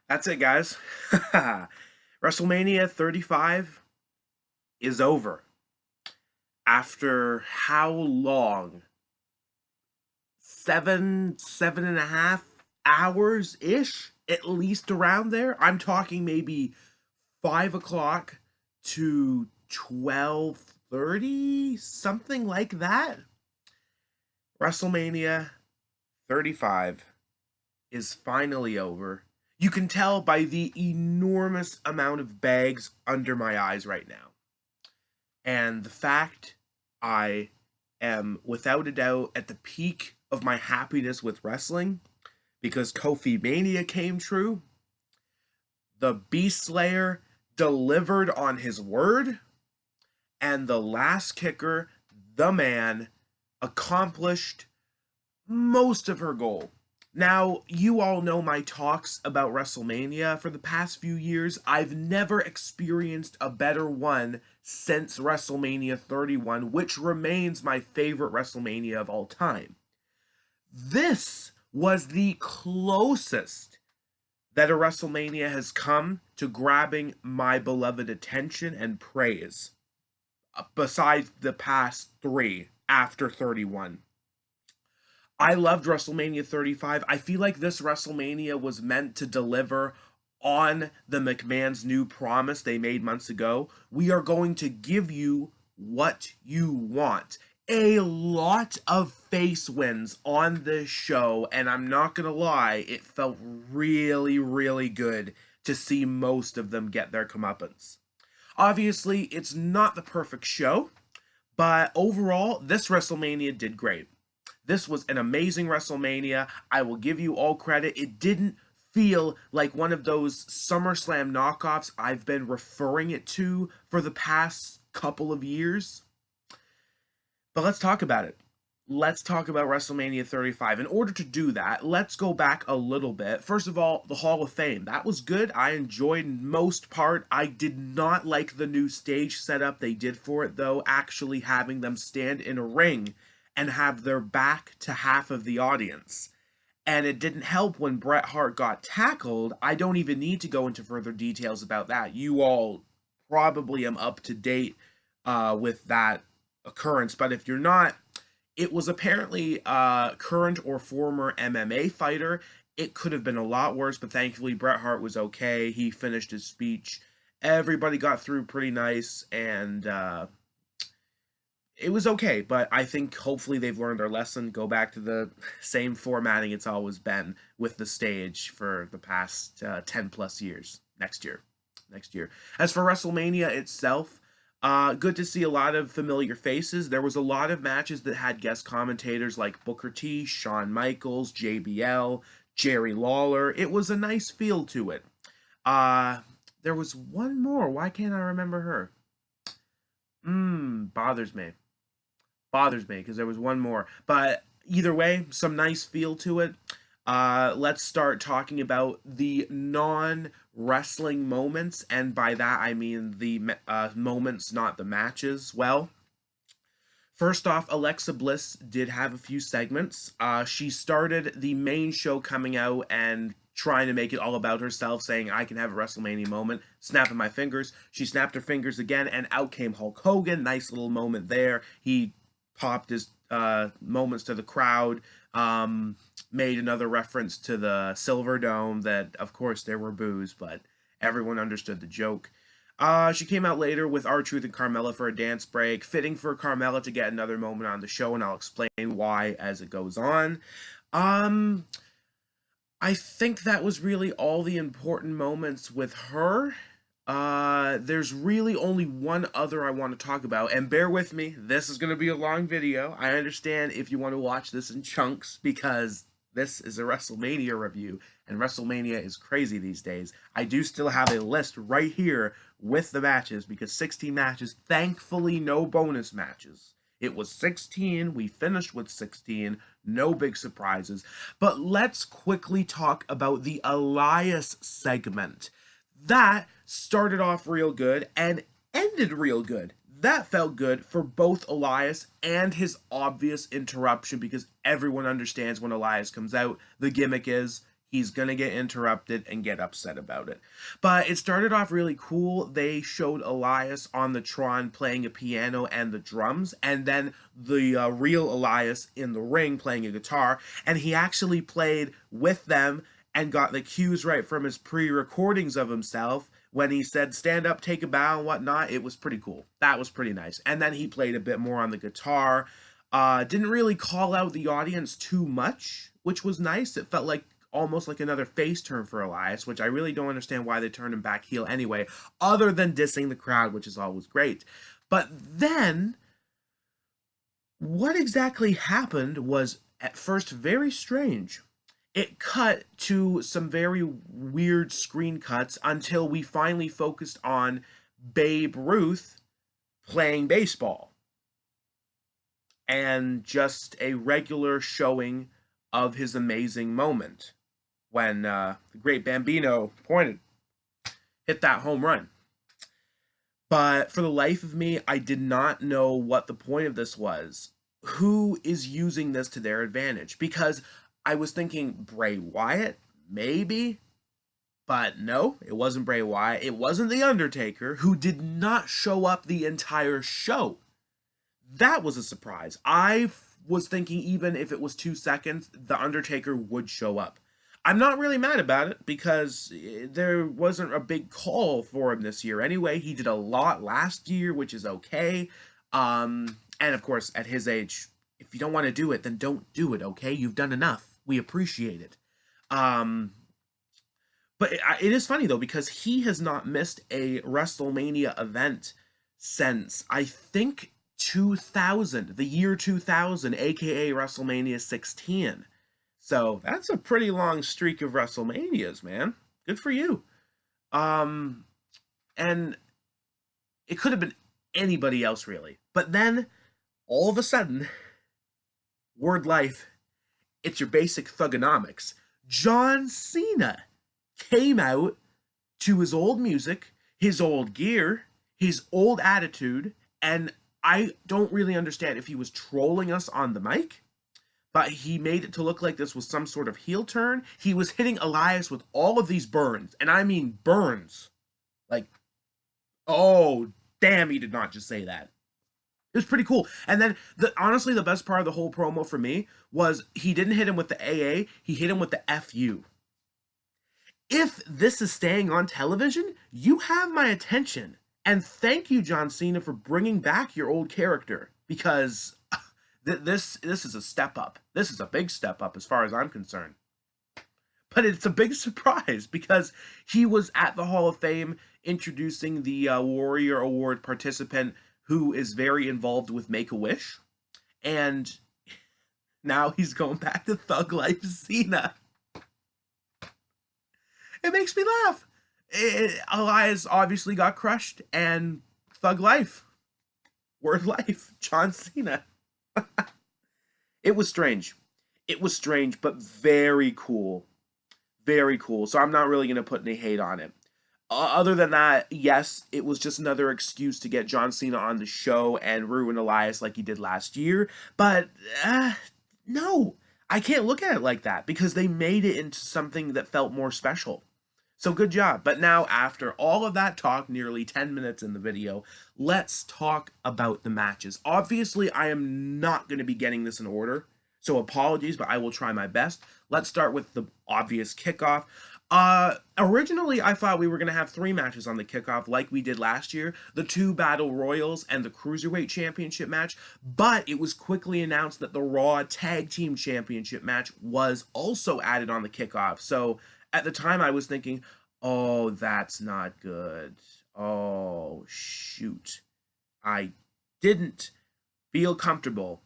That's it, guys. WrestleMania 35 is over. After how long? Seven and a half hours ish, at least around there. I'm talking maybe 5 o'clock to 12:30, something like that. WrestleMania 35 is finally over. You can tell by the enormous amount of bags under my eyes right now. And the fact I am, without a doubt, at the peak of my happiness with wrestling because KOFIMANIA came true. The Beast Slayer delivered on his word. And the last kicker, the man, accomplished most of her goal. Now, you all know my talks about WrestleMania for the past few years. I've never experienced a better one since WrestleMania 31, which remains my favorite WrestleMania of all time. This was the closest that a WrestleMania has come to grabbing my beloved attention and praise, besides the past three after 31. I loved WrestleMania 35. I feel like this WrestleMania was meant to deliver on the McMahon's new promise they made months ago. We are going to give you what you want. A lot of face wins on this show, and I'm not gonna lie, it felt really, really good to see most of them get their comeuppance. Obviously, it's not the perfect show, but overall, this WrestleMania did great. This was an amazing WrestleMania. I will give you all credit. It didn't feel like one of those SummerSlam knockoffs I've been referring it to for the past couple of years. But let's talk about it. Let's talk about WrestleMania 35. In order to do that, let's go back a little bit. First of all, the Hall of Fame. That was good. I enjoyed most part. I did not like the new stage setup they did for it, though, actually having them stand in a ring and have their back to half of the audience. And it didn't help when Bret Hart got tackled. I don't even need to go into further details about that. You all probably am up to date with that occurrence. But if you're not, it was apparently a current or former MMA fighter. It could have been a lot worse, but thankfully Bret Hart was okay. He finished his speech. Everybody got through pretty nice, and it was okay, but I think hopefully they've learned their lesson. Go back to the same formatting it's always been with the stage for the past 10 plus years. Next year. As for WrestleMania itself, good to see a lot of familiar faces. There was a lot of matches that had guest commentators like Booker T, Shawn Michaels, JBL, Jerry Lawler. It was a nice feel to it. There was one more. Why can't I remember her? Bothers me because there was one more. But either way, some nice feel to it. Let's start talking about the non-wrestling moments, and by that I mean the moments, not the matches. Well, first off, Alexa Bliss did have a few segments. She started the main show coming out and trying to make it all about herself, saying, I can have a WrestleMania moment, snapping my fingers. She snapped her fingers again, and out came Hulk Hogan. Nice little moment there. He popped his moments to the crowd, made another reference to the Silver Dome that, of course, there were boos, but everyone understood the joke. She came out later with R-Truth and Carmella for a dance break, fitting for Carmella to get another moment on the show, and I'll explain why as it goes on. I think that was really all the important moments with her. There's really only one other I want to talk about, and bear with me, this is going to be a long video. I understand if you want to watch this in chunks, because this is a WrestleMania review, and WrestleMania is crazy these days. I do still have a list right here with the matches, because 16 matches, thankfully no bonus matches. It was 16, we finished with 16, no big surprises. But let's quickly talk about the Elias segment. That started off real good and ended real good. That felt good for both Elias and his obvious interruption, because everyone understands when Elias comes out, the gimmick is he's gonna get interrupted and get upset about it. But it started off really cool. They showed Elias on the Tron playing a piano and the drums, and then the real Elias in the ring playing a guitar, and he actually played with them and got the cues right from his pre-recordings of himself when he said stand up, take a bow, and whatnot. It was pretty cool. That was pretty nice. And then he played a bit more on the guitar. Didn't really call out the audience too much, which was nice. It felt like almost like another face turn for Elias, which I really don't understand why they turned him back heel anyway, other than dissing the crowd, which is always great. But then, what exactly happened was at first very strange. It cut to some very weird screen cuts until we finally focused on Babe Ruth playing baseball. And just a regular showing of his amazing moment when the great Bambino hit that home run. But for the life of me, I did not know what the point of this was. Who is using this to their advantage? Because I was thinking Bray Wyatt, maybe, but no, it wasn't Bray Wyatt. It wasn't The Undertaker, who did not show up the entire show. That was a surprise. I was thinking even if it was 2 seconds, The Undertaker would show up. I'm not really mad about it because there wasn't a big call for him this year anyway. He did a lot last year, which is okay. And of course, at his age, if you don't want to do it, then don't do it, okay? You've done enough. We appreciate it. But it is funny, though, because he has not missed a WrestleMania event since, I think, 2000, the year 2000, aka WrestleMania 16. So that's a pretty long streak of WrestleManias, man. Good for you. And it could have been anybody else, really. But then, all of a sudden, word life, it's your basic thugonomics. John Cena came out to his old music, his old gear, his old attitude, and I don't really understand if he was trolling us on the mic, but he made it to look like this was some sort of heel turn. He was hitting Elias with all of these burns, and I mean burns. Like, oh, damn, he did not just say that. It was pretty cool. And then, honestly, the best part of the whole promo for me was he didn't hit him with the AA, he hit him with the FU. If this is staying on television, you have my attention. And thank you, John Cena, for bringing back your old character, because this is a step up. This is a big step up as far as I'm concerned. But it's a big surprise because he was at the Hall of Fame introducing the Warrior Award participant who is very involved with Make-A-Wish. And now he's going back to Thug Life Cena. It makes me laugh. Elias obviously got crushed, and Thug Life, Word Life, John Cena. It was strange. It was strange, but very cool. Very cool. So I'm not really going to put any hate on it. Other than that, yes, it was just another excuse to get John Cena on the show and ruin Elias like he did last year. But, no, I can't look at it like that because they made it into something that felt more special. So good job. But now, after all of that talk, nearly 10 minutes in the video, let's talk about the matches. Obviously, I am not going to be getting this in order, so apologies, but I will try my best. Let's start with the obvious kickoff. Originally, I thought we were going to have 3 matches on the kickoff like we did last year, the 2 Battle Royals and the Cruiserweight Championship match, but it was quickly announced that the Raw Tag Team Championship match was also added on the kickoff. So at the time, I was thinking, oh, that's not good. Oh, shoot. I didn't feel comfortable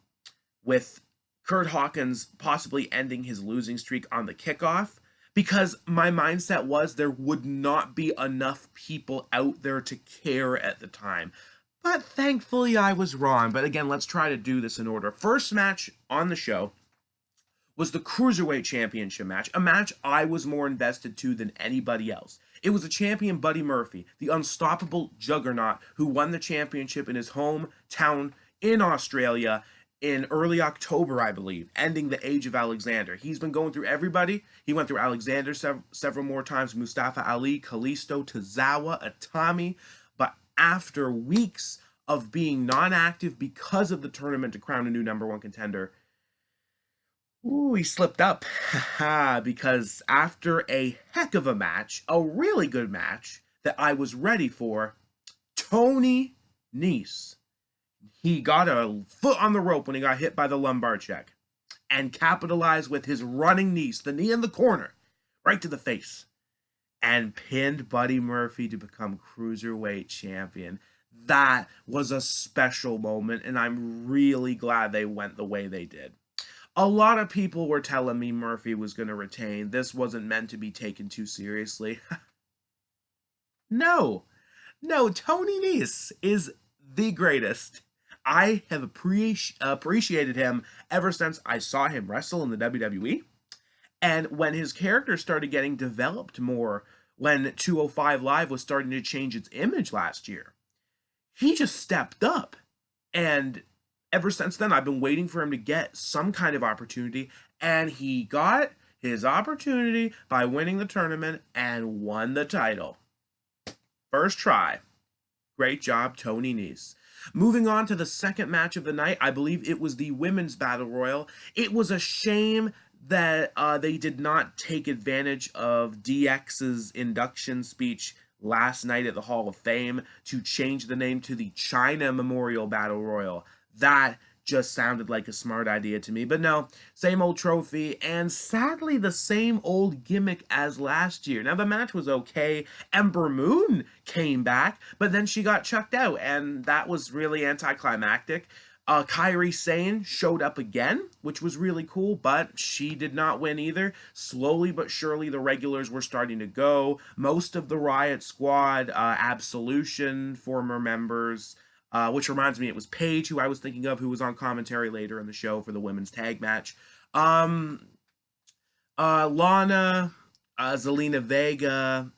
with Kurt Hawkins possibly ending his losing streak on the kickoff because my mindset was there would not be enough people out there to care at the time. But thankfully, I was wrong. But again, let's try to do this in order. First match on the show was the Cruiserweight Championship match, a match I was more invested to than anybody else. It was the champion Buddy Murphy, the unstoppable juggernaut who won the championship in his hometown in Australia in early October, I believe, ending the Age of Alexander. He's been going through everybody. He went through Alexander several more times, Mustafa Ali, Kalisto, Tozawa, Atami. But after weeks of being non-active because of the tournament to crown a new #1 contender, ooh, he slipped up. Because after a heck of a match, a really good match that I was ready for, Tony Nese, he got a foot on the rope when he got hit by the lumbar check and capitalized with his running knee, the knee in the corner, right to the face, and pinned Buddy Murphy to become Cruiserweight Champion. That was a special moment, and I'm really glad they went the way they did. A lot of people were telling me Murphy was going to retain. This wasn't meant to be taken too seriously. No, Tony Nese is the greatest. I have appreciated him ever since I saw him wrestle in the WWE. And when his character started getting developed more, when 205 Live was starting to change its image last year, he just stepped up. And ever since then, I've been waiting for him to get some kind of opportunity, and he got his opportunity by winning the tournament and won the title. First try. Great job, Tony Nese. Moving on to the second match of the night, I believe it was the Women's Battle Royal. It was a shame that they did not take advantage of DX's induction speech last night at the Hall of Fame to change the name to the China Memorial Battle Royal. That just sounded like a smart idea to me. But no, same old trophy, and sadly the same old gimmick as last year. Now, the match was okay. Ember Moon came back, but then she got chucked out, and that was really anticlimactic. Kairi Sane showed up again, which was really cool, but she did not win either. Slowly but surely, the regulars were starting to go. Most of the Riot Squad, Absolution, former members, which reminds me, it was Paige, who I was thinking of, who was on commentary later in the show for the women's tag match. Lana, Zelina Vega,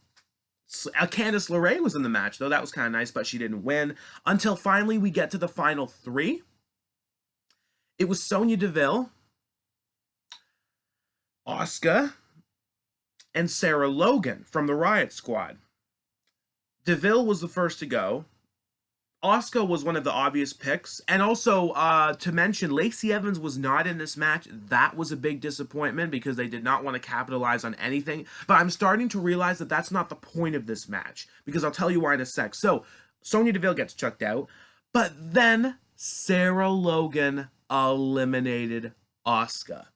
Candice LeRae was in the match, though. That was kind of nice, but she didn't win. Until finally we get to the final three. It was Sonya Deville, Asuka, and Sarah Logan from the Riot Squad. Deville was the first to go. Asuka was one of the obvious picks. And also, to mention, Lacey Evans was not in this match. That was a big disappointment because they did not want to capitalize on anything. But I'm starting to realize that that's not the point of this match, because I'll tell you why in a sec. So, Sonya Deville gets chucked out, but then Sarah Logan eliminated Asuka.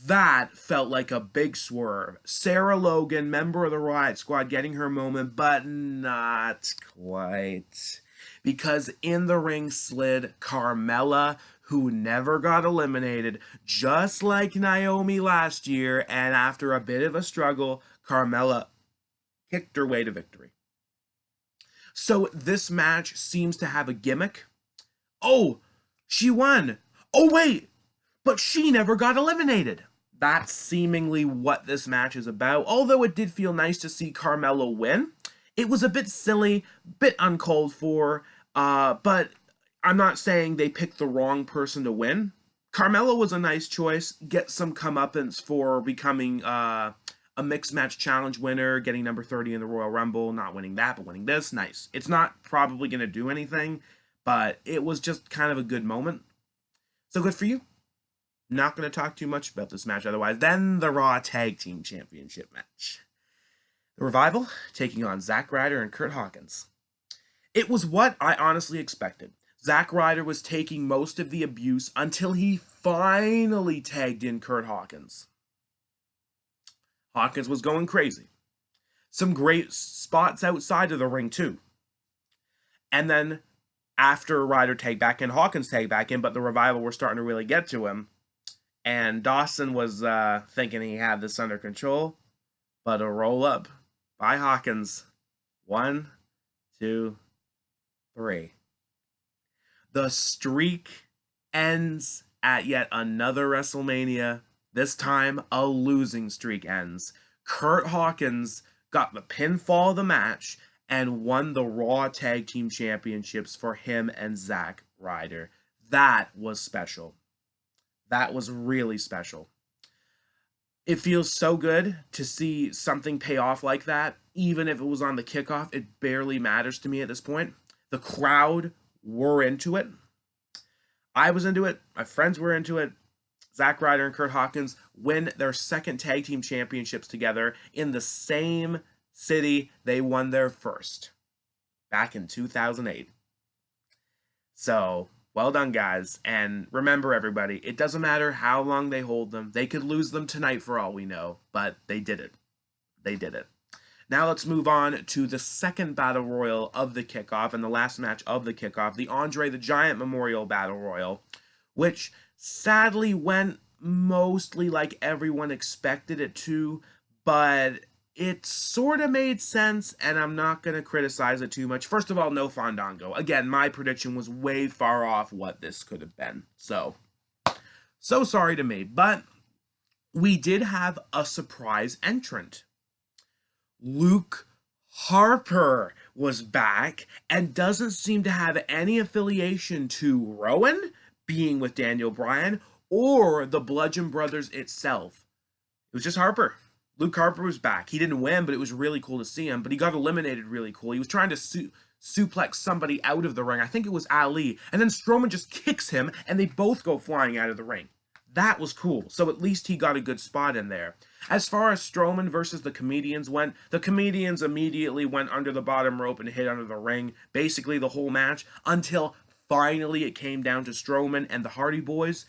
That felt like a big swerve. Sarah Logan, member of the Riot Squad, getting her moment, but not quite. Because in the ring slid Carmella, who never got eliminated, just like Naomi last year, and after a bit of a struggle, Carmella kicked her way to victory. So this match seems to have a gimmick. Oh, she won. Oh, wait, but she never got eliminated. That's seemingly what this match is about, although it did feel nice to see Carmella win. It was a bit silly, bit uncalled for, but I'm not saying they picked the wrong person to win. Carmella was a nice choice. Get some comeuppance for becoming a mixed match challenge winner, getting number 30 in the Royal Rumble, not winning that, but winning this. Nice. It's not probably going to do anything, but it was just kind of a good moment. So good for you. Not going to talk too much about this match otherwise. Then the Raw Tag Team Championship match. The Revival taking on Zack Ryder and Curt Hawkins. It was what I honestly expected. Zack Ryder was taking most of the abuse until he finally tagged in Curt Hawkins. Hawkins was going crazy. Some great spots outside of the ring too. And then after Ryder tagged back in, Hawkins tagged back in, but the Revival were starting to really get to him. And Dawson was thinking he had this under control, but a roll up by Hawkins. 1, 2, 3. The streak ends at yet another WrestleMania. This time, a losing streak ends. Curt Hawkins got the pinfall of the match and won the Raw Tag Team Championships for him and Zack Ryder. That was special. That was really special. It feels so good to see something pay off like that. Even if it was on the kickoff, it barely matters to me at this point. The crowd were into it. I was into it. My friends were into it. Zack Ryder and Kurt Hawkins win their second tag team championships together in the same city they won their first, back in 2008. So, well done, guys. And remember, everybody, it doesn't matter how long they hold them. They could lose them tonight for all we know, but they did it. They did it. Now let's move on to the second Battle Royal of the kickoff and the last match of the kickoff, the Andre the Giant Memorial Battle Royal, which sadly went mostly like everyone expected it to, but it sort of made sense, and I'm not going to criticize it too much. First of all, no Fandango. Again, my prediction was way far off what this could have been. So sorry to me, but we did have a surprise entrant. Luke Harper was back and doesn't seem to have any affiliation to Rowan, being with Daniel Bryan, or the Bludgeon Brothers itself. It was just Harper. Luke Harper was back. He didn't win, but it was really cool to see him. But he got eliminated really cool. He was trying to suplex somebody out of the ring. I think it was Ali. And then Strowman just kicks him, and they both go flying out of the ring. That was cool. So at least he got a good spot in there. As far as Strowman versus the Comedians went, the Comedians immediately went under the bottom rope and hit under the ring, basically the whole match, until finally it came down to Strowman and the Hardy Boys.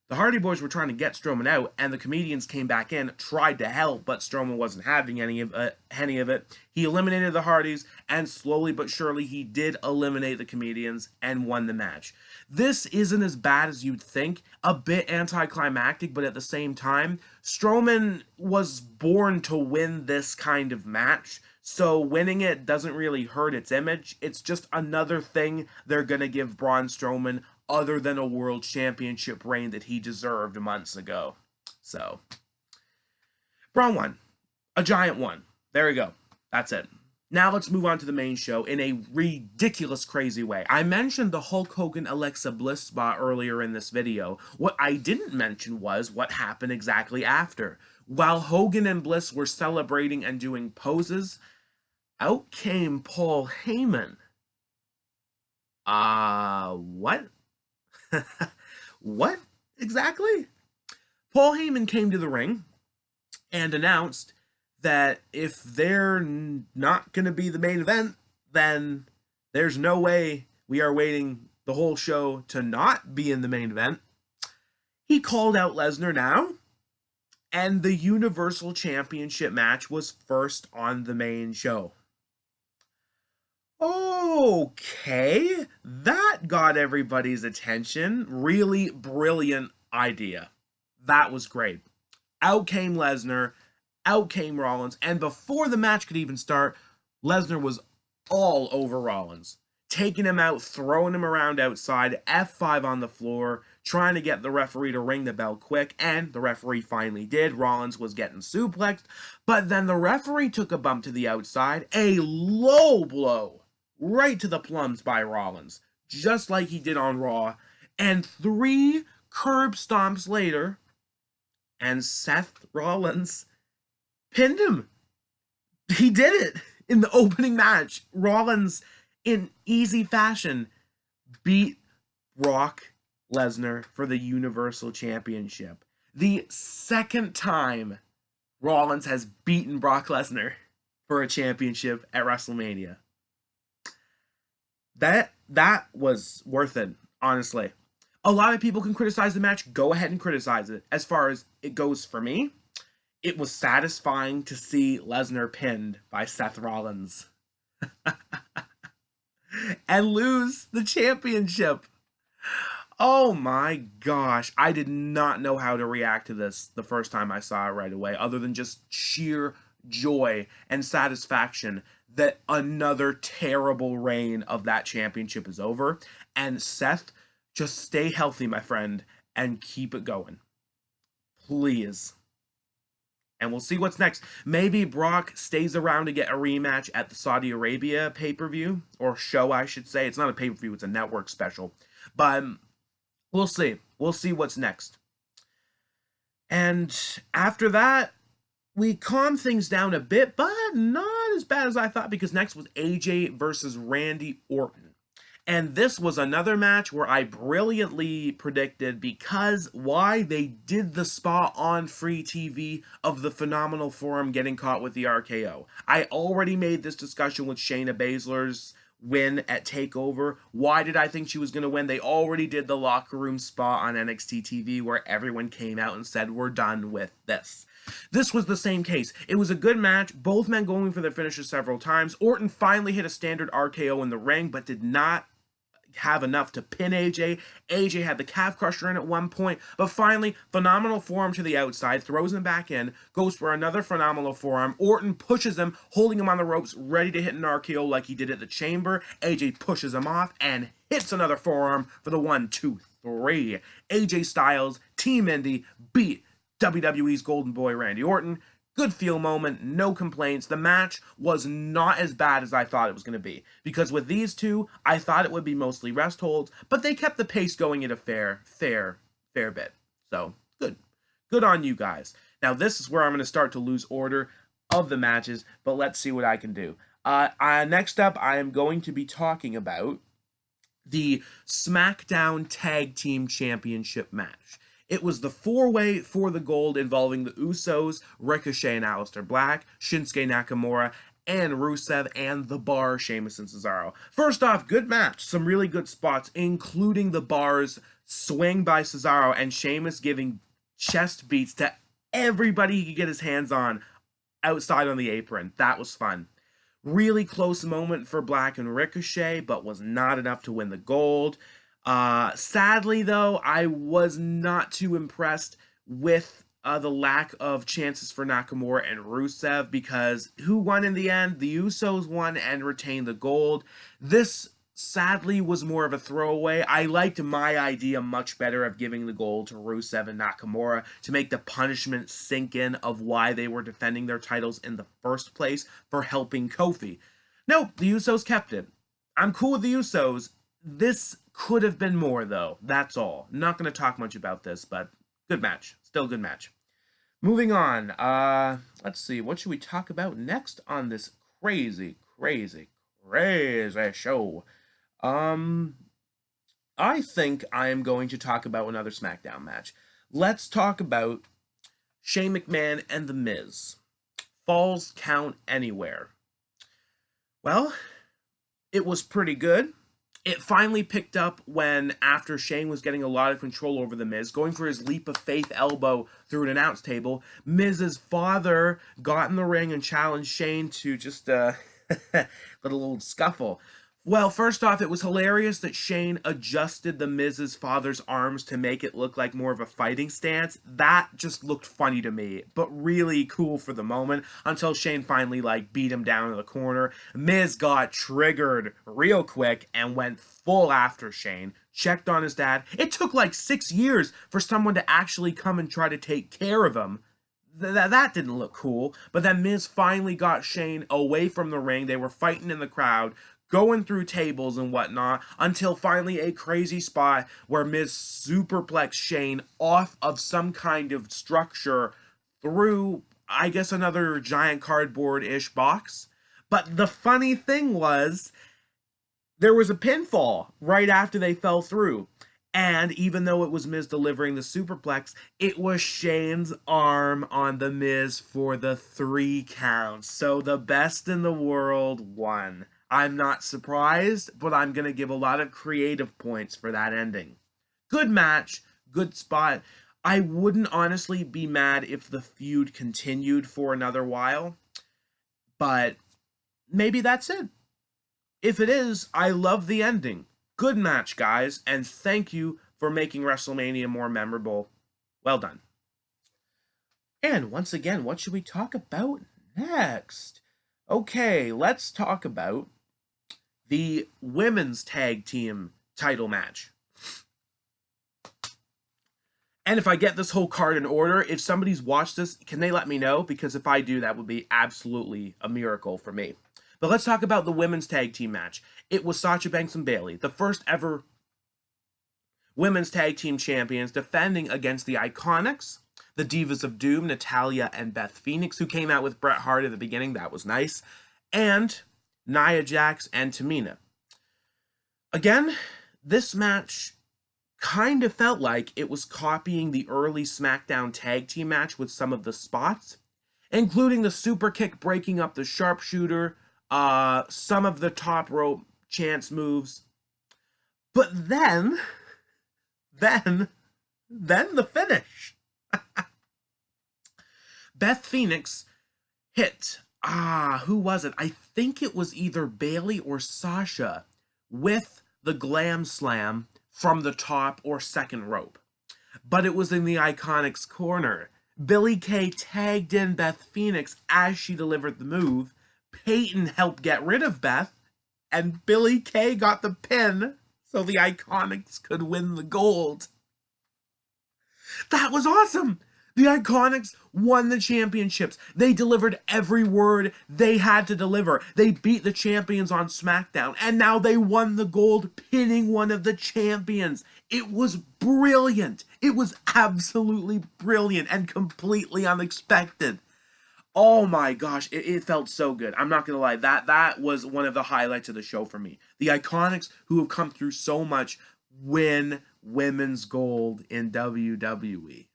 The Hardy Boys were trying to get Strowman out, and the Comedians came back in, tried to help, but Strowman wasn't having any of it. He eliminated the Hardys, and slowly but surely he did eliminate the Comedians and won the match. This isn't as bad as you'd think, a bit anticlimactic, but at the same time, Strowman was born to win this kind of match, so winning it doesn't really hurt its image. It's just another thing they're going to give Braun Strowman other than a world championship reign that he deserved months ago. So, Braun won. A giant won. There we go. That's it. Now let's move on to the main show in a ridiculous, crazy way. I mentioned the Hulk Hogan Alexa Bliss spot earlier in this video. What I didn't mention was what happened exactly after. While Hogan and Bliss were celebrating and doing poses, out came Paul Heyman. What? What exactly? Paul Heyman came to the ring and announced that if they're not going to be the main event, then there's no way we are waiting the whole show to not be in the main event. He called out Lesnar now, and the Universal Championship match was first on the main show. Okay, that got everybody's attention. Really brilliant idea. That was great. Out came Lesnar, out came Rollins, and before the match could even start, Lesnar was all over Rollins. Taking him out, throwing him around outside, F5 on the floor, trying to get the referee to ring the bell quick, and the referee finally did. Rollins was getting suplexed, but then the referee took a bump to the outside, a low blow right to the plums by Rollins, just like he did on Raw, and 3 curb stomps later, and Seth Rollins pinned him. He did it in the opening match. Rollins, in easy fashion, beat Brock Lesnar for the Universal Championship. The second time Rollins has beaten Brock Lesnar for a championship at WrestleMania. That was worth it, honestly. A lot of people can criticize the match. Go ahead and criticize it. As far as it goes for me, it was satisfying to see Lesnar pinned by Seth Rollins and lose the championship. Oh my gosh. I did not know how to react to this the first time I saw it right away, other than just sheer joy and satisfaction that another terrible reign of that championship is over. And Seth, just stay healthy, my friend, and keep it going. Please. And we'll see what's next. Maybe Brock stays around to get a rematch at the Saudi Arabia pay-per-view, or show, I should say. It's not a pay-per-view, it's a network special. But we'll see. We'll see what's next. And after that, we calmed things down a bit, but not as bad as I thought, because next was AJ versus Randy Orton. And this was another match where I brilliantly predicted, because why, they did the spot on free TV of the Phenomenal Forum getting caught with the RKO. I already made this discussion with Shayna Baszler's win at TakeOver. Why did I think she was going to win? They already did the locker room spot on NXT TV where everyone came out and said, we're done with this. This was the same case. It was a good match, both men going for their finishes several times. Orton finally hit a standard RKO in the ring, but did not have enough to pin AJ. AJ had the calf crusher in at one point, but finally, Phenomenal Forearm to the outside, throws him back in, goes for another Phenomenal Forearm. Orton pushes him, holding him on the ropes, ready to hit an RKO like he did at the Chamber. AJ pushes him off and hits another forearm for the 1, 2, 3. AJ Styles, Team Indy, beat WWE's Golden Boy Randy Orton. Good feel moment, no complaints. The match was not as bad as I thought it was going to be, because with these two, I thought it would be mostly rest holds, but they kept the pace going at a fair bit. So, good on you guys. Now, this is where I'm going to start to lose order of the matches, but let's see what I can do. Next up, I am going to be talking about the SmackDown Tag Team Championship match. It was the four-way for the gold involving the Usos, Ricochet and Aleister Black, Shinsuke Nakamura, and Rusev, and The Bar, Sheamus and Cesaro. First off, good match. Some really good spots, including The Bar's swing by Cesaro and Sheamus giving chest beats to everybody he could get his hands on outside on the apron. That was fun. Really close moment for Black and Ricochet, but was not enough to win the gold. Sadly, though, I was not too impressed with the lack of chances for Nakamura and Rusev, because who won in the end? The Usos won and retained the gold. This, sadly, was more of a throwaway. I liked my idea much better of giving the gold to Rusev and Nakamura to make the punishment sink in of why they were defending their titles in the first place for helping Kofi. Nope, the Usos kept it. I'm cool with the Usos. This could have been more, though. That's all. Not going to talk much about this, but good match. Still good match. Moving on. Let's see. What should we talk about next on this crazy show? I think I am going to talk about another SmackDown match. Let's talk about Shane McMahon and The Miz. Falls Count Anywhere. Well, it was pretty good. It finally picked up when, after Shane was getting a lot of control over The Miz, going for his leap of faith elbow through an announce table, Miz's father got in the ring and challenged Shane to just a little scuffle. Well, first off, it was hilarious that Shane adjusted the Miz's father's arms to make it look like more of a fighting stance. That just looked funny to me, but really cool for the moment, until Shane finally, beat him down in the corner. Miz got triggered real quick and went full after Shane, checked on his dad. It took 6 years for someone to actually come and try to take care of him. That didn't look cool, but then Miz finally got Shane away from the ring. They were fighting in the crowd, going through tables and whatnot, until finally a crazy spot where Miz superplexed Shane off of some kind of structure through, I guess, another giant cardboard-ish box. But the funny thing was, there was a pinfall right after they fell through. And even though it was Miz delivering the superplex, it was Shane's arm on the Miz for the 3 counts. So the best in the world won. I'm not surprised, but I'm going to give a lot of creative points for that ending. Good match, good spot. I wouldn't honestly be mad if the feud continued for another while, but maybe that's it. If it is, I love the ending. Good match, guys, and thank you for making WrestleMania more memorable. Well done. And once again, what should we talk about next? Okay, let's talk about the women's tag team title match. And if I get this whole card in order, if somebody's watched this, can they let me know? Because if I do, that would be absolutely a miracle for me. But let's talk about the women's tag team match. It was Sasha Banks and Bayley, the first ever women's tag team champions, defending against the Iconics, the Divas of Doom, Natalya and Beth Phoenix, who came out with Bret Hart at the beginning. That was nice. And Nia Jax and Tamina. Again, this match kind of felt like it was copying the early SmackDown tag team match with some of the spots, including the super kick breaking up the sharpshooter, some of the top rope chance moves. But then the finish. Beth Phoenix hit, who was it? I think it was either Bayley or Sasha with the Glam Slam from the top or second rope. But it was in the Iconics corner. Billie Kay tagged in Beth Phoenix as she delivered the move. Peyton helped get rid of Beth, and Billie Kay got the pin so the Iconics could win the gold. That was awesome! The Iconics won the championships. They delivered every word they had to deliver. They beat the champions on SmackDown, and now they won the gold, pinning one of the champions. It was brilliant. It was absolutely brilliant and completely unexpected. Oh my gosh, it felt so good. I'm not gonna lie, that was one of the highlights of the show for me. The Iconics, who have come through so much, win women's gold in WWE.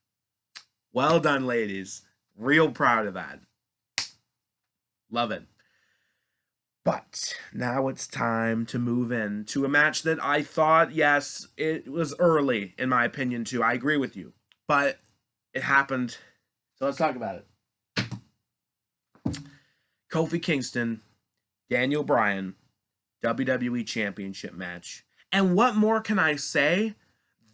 Well done, ladies. Real proud of that. Love it. But now it's time to move in to a match that I thought, yes, it was early, in my opinion, too. I agree with you. But it happened. So let's talk about it. Kofi Kingston, Daniel Bryan, WWE Championship match. And what more can I say?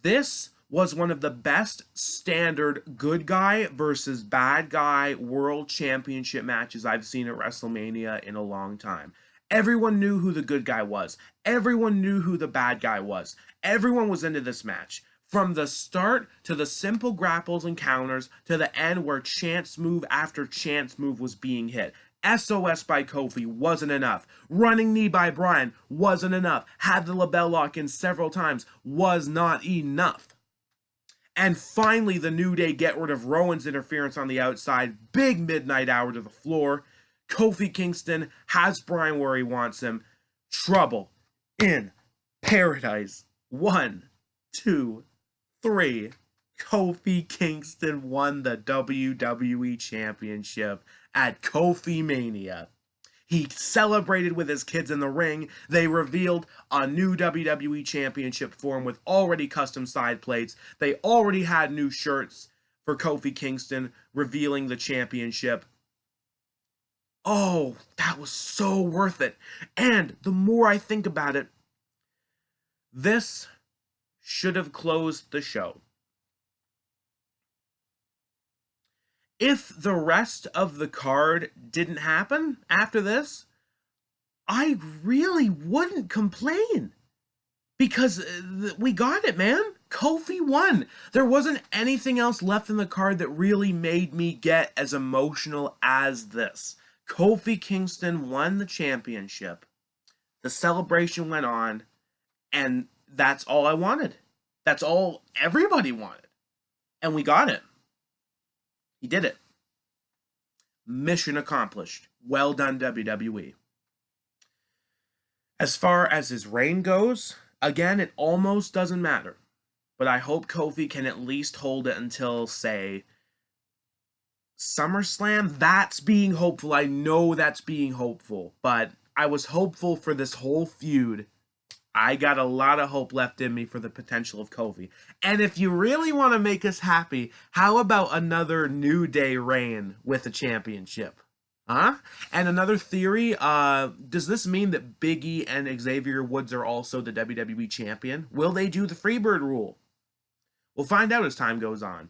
This was one of the best standard good guy versus bad guy world championship matches I've seen at WrestleMania in a long time. Everyone knew who the good guy was. Everyone knew who the bad guy was. Everyone was into this match. From the start to the simple grapples and counters to the end where chance move after chance move was being hit. SOS by Kofi wasn't enough. Running knee by Bryan wasn't enough. Had the LeBell Lock in several times, was not enough. And finally, the New Day get rid of Rowan's interference on the outside. Big midnight hour to the floor. Kofi Kingston has Bryan where he wants him. Trouble in paradise. 1, 2, 3. Kofi Kingston won the WWE Championship at KOFIMANIA. He celebrated with his kids in the ring. They revealed a new WWE Championship form with already custom side plates. They already had new shirts for Kofi Kingston revealing the championship. Oh, that was so worth it. And the more I think about it, this should have closed the show. If the rest of the card didn't happen after this, I really wouldn't complain. Because we got it, man. Kofi won. There wasn't anything else left in the card that really made me get as emotional as this. Kofi Kingston won the championship. The celebration went on, and that's all I wanted. That's all everybody wanted. And we got it. He did it. Mission accomplished. Well done, WWE. As far as his reign goes, again, it almost doesn't matter. But I hope Kofi can at least hold it until, say, SummerSlam. That's being hopeful. I know that's being hopeful. But I was hopeful for this whole feud. I got a lot of hope left in me for the potential of Kofi. And if you really want to make us happy, how about another New Day reign with a championship? Huh? And another theory, does this mean that Big E and Xavier Woods are also the WWE champion? Will they do the Freebird rule? We'll find out as time goes on.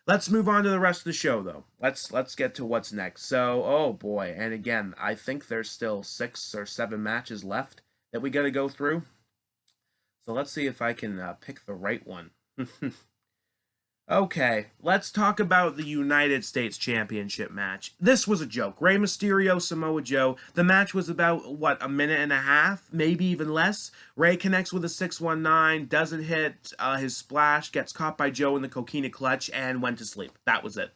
Let's move on to the rest of the show, though. Let's get to what's next. So, oh boy, and again, I think there's still 6 or 7 matches left that we got to go through. So let's see if I can pick the right one. Okay, let's talk about the United States Championship match. This was a joke. Rey Mysterio, Samoa Joe. The match was about, what, a minute and a half? Maybe even less? Rey connects with a 619, doesn't hit his splash, gets caught by Joe in the coquina clutch, and went to sleep. That was it.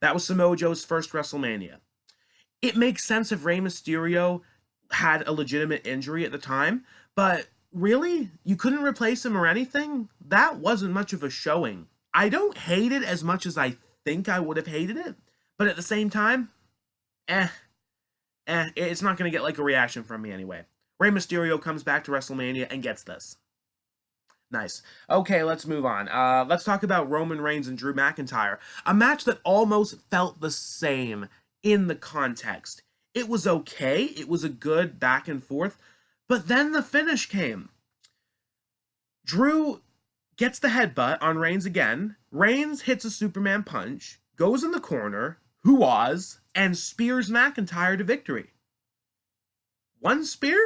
That was Samoa Joe's first WrestleMania. It makes sense if Rey Mysterio had a legitimate injury at the time, but really? You couldn't replace him or anything? That wasn't much of a showing. I don't hate it as much as I think I would have hated it, but at the same time, eh, it's not going to get like a reaction from me anyway. Rey Mysterio comes back to WrestleMania and gets this. Nice. Okay, let's move on. Let's talk about Roman Reigns and Drew McIntyre. A match that almost felt the same in the context. It was okay. It was a good back and forth. But then the finish came. Drew gets the headbutt on Reigns again. Reigns hits a Superman punch, goes in the corner, hoo-ahs, and spears McIntyre to victory. One spear?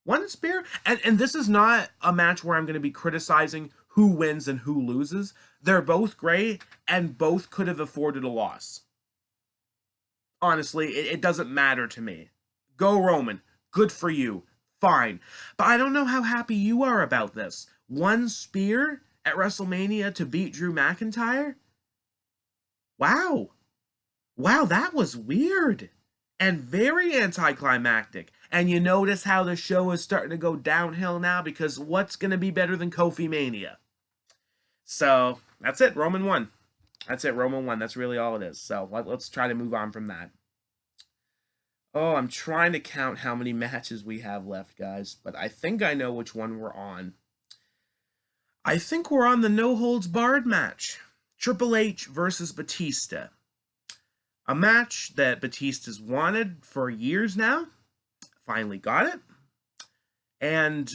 One spear? And this is not a match where I'm going to be criticizing who wins and who loses. They're both great, and both could have afforded a loss. Honestly, it doesn't matter to me. Go Roman. Good for you. Fine. But I don't know how happy you are about this. One spear at WrestleMania to beat Drew McIntyre? Wow. Wow, that was weird. And very anticlimactic. And you notice how the show is starting to go downhill now, because what's going to be better than KOFIMANIA? So, that's it. Roman won. That's it. Roman won. That's really all it is. So, let's try to move on from that. Oh, I'm trying to count how many matches we have left, guys. But I think I know which one we're on. I think we're on the no-holds-barred match. Triple H versus Batista. A match that Batista's wanted for years now. Finally got it. And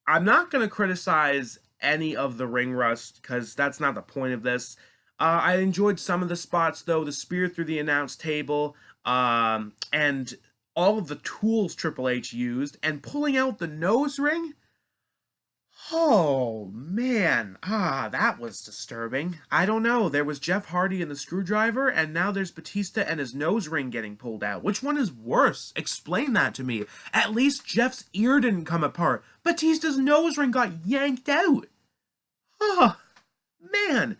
I'm not going to criticize any of the ring rust, because that's not the point of this. I enjoyed some of the spots, though. The spear through the announce table, and all of the tools Triple H used, and pulling out the nose ring. Oh, man. That was disturbing. I don't know. There was Jeff Hardy and the screwdriver, and now there's Batista and his nose ring getting pulled out. Which one is worse? Explain that to me. At least Jeff's ear didn't come apart. Batista's nose ring got yanked out. Oh, man.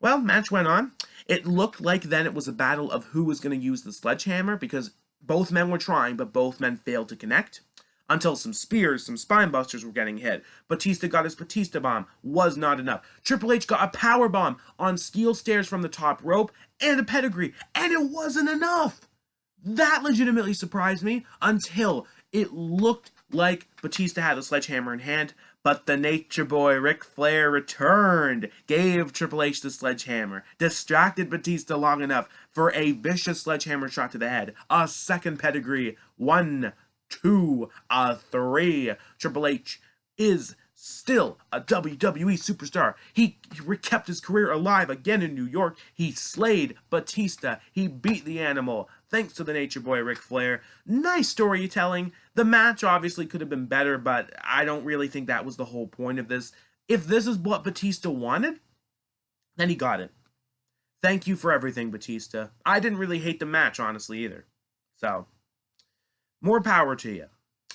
Well, match went on. It looked like then it was a battle of who was going to use the sledgehammer, because both men were trying, but both men failed to connect. Until some spears, some spine busters were getting hit. Batista got his Batista bomb. Was not enough. Triple H got a power bomb on steel stairs from the top rope and a pedigree. And it wasn't enough. That legitimately surprised me until it looked like Batista had the sledgehammer in hand. But the Nature Boy Ric Flair returned, gave Triple H the sledgehammer, distracted Batista long enough for a vicious sledgehammer shot to the head. A second pedigree. 1, 2, 3. Triple H is still a WWE superstar. He kept his career alive again in New York. He slayed Batista. He beat the animal, thanks to the Nature Boy Ric Flair. Nice storytelling. The match obviously could have been better, but I don't really think that was the whole point of this. If this is what Batista wanted, then he got it. Thank you for everything, Batista. I didn't really hate the match, honestly, either. So, more power to you.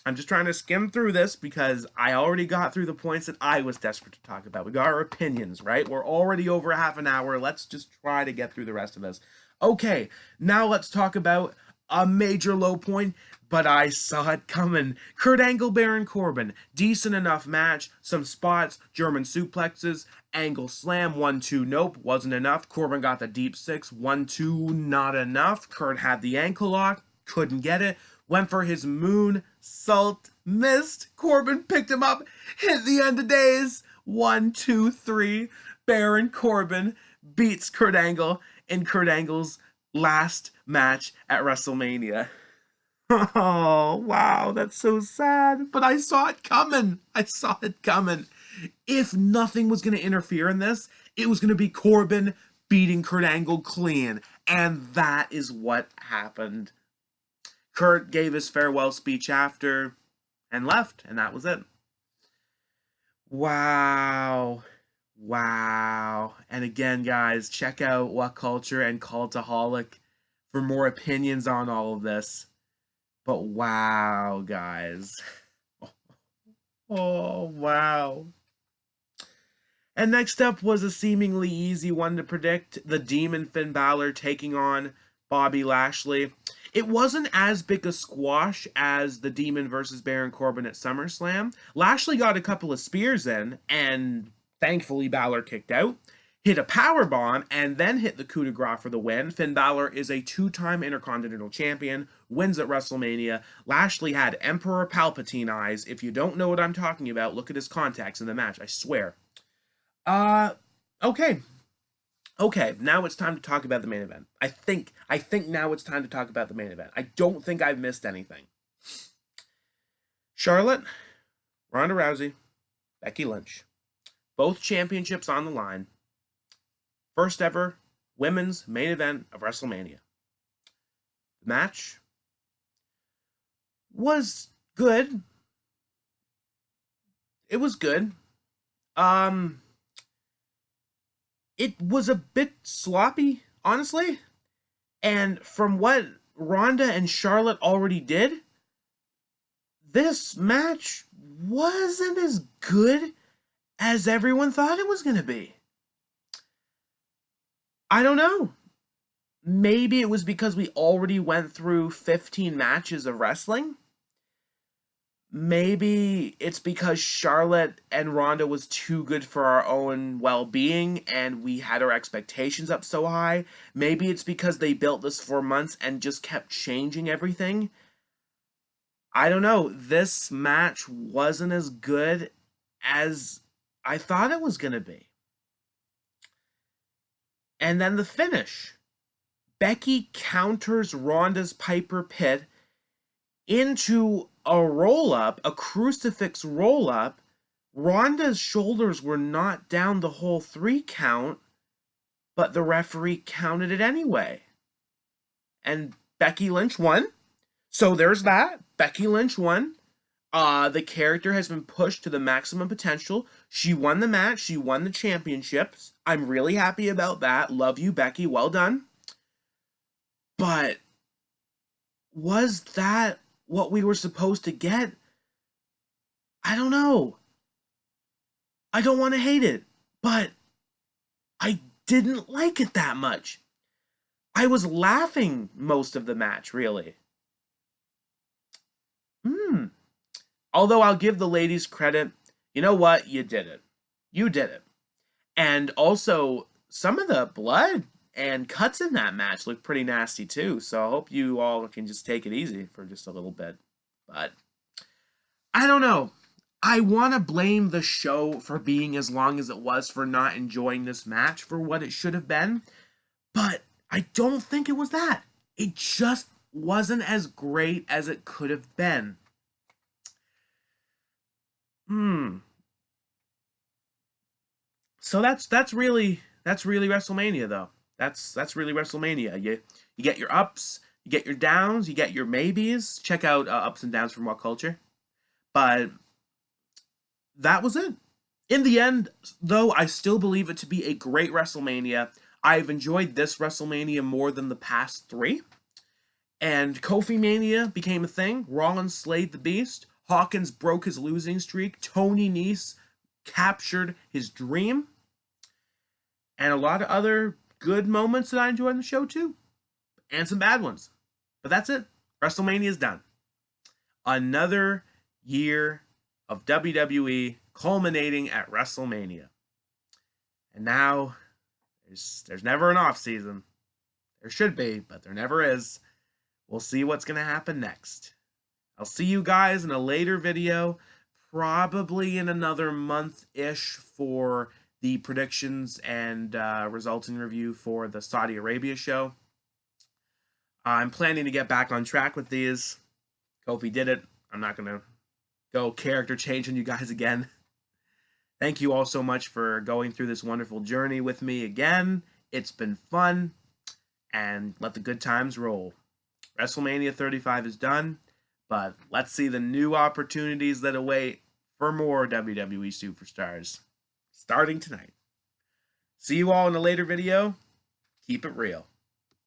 I'm just trying to skim through this because I already got through the points that I was desperate to talk about. We got our opinions, right? We're already over half an hour. Let's just try to get through the rest of this. Okay, now let's talk about a major low point, but I saw it coming. Kurt Angle, Baron Corbin. Decent enough match. Some spots, German suplexes, angle slam, 1-2, nope, wasn't enough. Corbin got the deep 6, 1-2, not enough. Kurt had the ankle lock, couldn't get it. Went for his moon salt, missed. Corbin picked him up, hit the end of days. 1, 2, 3. Baron Corbin beats Kurt Angle in Kurt Angle's last match at WrestleMania. Oh, wow, that's so sad. But I saw it coming. I saw it coming. If nothing was going to interfere in this, it was going to be Corbin beating Kurt Angle clean. And that is what happened. Kurt gave his farewell speech after and left, and that was it. Wow. Wow. And again, guys, check out What Culture and Cultaholic for more opinions on all of this. But wow, guys. Oh, wow. And next up was a seemingly easy one to predict, the Demon Finn Balor taking on Bobby Lashley. It wasn't as big a squash as the Demon versus Baron Corbin at SummerSlam. Lashley got a couple of spears in, and thankfully Balor kicked out, hit a power bomb, and then hit the coup de grace for the win. Finn Balor is a two-time Intercontinental Champion, wins at WrestleMania. Lashley had Emperor Palpatine eyes. If you don't know what I'm talking about, look at his contacts in the match, I swear. Okay. Okay, now it's time to talk about the main event. I think now it's time to talk about the main event. I don't think I've missed anything. Charlotte, Ronda Rousey, Becky Lynch. Both championships on the line. First ever women's main event of WrestleMania. The match was good. It was good. It was a bit sloppy, honestly. And from what Ronda and Charlotte already did, this match wasn't as good as everyone thought it was going to be. I don't know. Maybe it was because we already went through 15 matches of wrestling. Maybe it's because Charlotte and Ronda was too good for our own well-being and we had our expectations up so high. Maybe it's because they built this for months and just kept changing everything. I don't know. This match wasn't as good as I thought it was going to be. And then the finish. Becky counters Ronda's Piper Pit into a roll-up, a crucifix roll-up. Ronda's shoulders were not down the whole 3 count, but the referee counted it anyway. And Becky Lynch won. So there's that. Becky Lynch won. The character has been pushed to the maximum potential. She won the match. She won the championships. I'm really happy about that. Love you, Becky. Well done. But was that what we were supposed to get? I don't know. I don't want to hate it, but I didn't like it that much. I was laughing most of the match, really. Although I'll give the ladies credit, you know what? You did it. You did it. And also, some of the blood and cuts in that match look pretty nasty too, so I hope you all can just take it easy for just a little bit. But I don't know. I want to blame the show for being as long as it was for not enjoying this match for what it should have been, but I don't think it was that. It just wasn't as great as it could have been. So that's really WrestleMania though. That's really WrestleMania. You get your ups, you get your downs, you get your maybes. Check out Ups and Downs from What Culture. But that was it. In the end, though, I still believe it to be a great WrestleMania. I've enjoyed this WrestleMania more than the past 3. And KOFIMANIA became a thing. Rollins slayed the Beast. Hawkins broke his losing streak. Tony Nese captured his dream. And a lot of other good moments that I enjoyed in the show too. And some bad ones. But that's it. WrestleMania is done. Another year of WWE culminating at WrestleMania. And now there's never an off season. There should be, but there never is. We'll see what's going to happen next. I'll see you guys in a later video, probably in another month-ish for the predictions and resulting review for the Saudi Arabia show. I'm planning to get back on track with these. Kofi did it. I'm not going to go character change on you guys again. Thank you all so much for going through this wonderful journey with me again. It's been fun, and let the good times roll. WrestleMania 35 is done, but let's see the new opportunities that await for more WWE superstars starting tonight. See you all in a later video. Keep it real.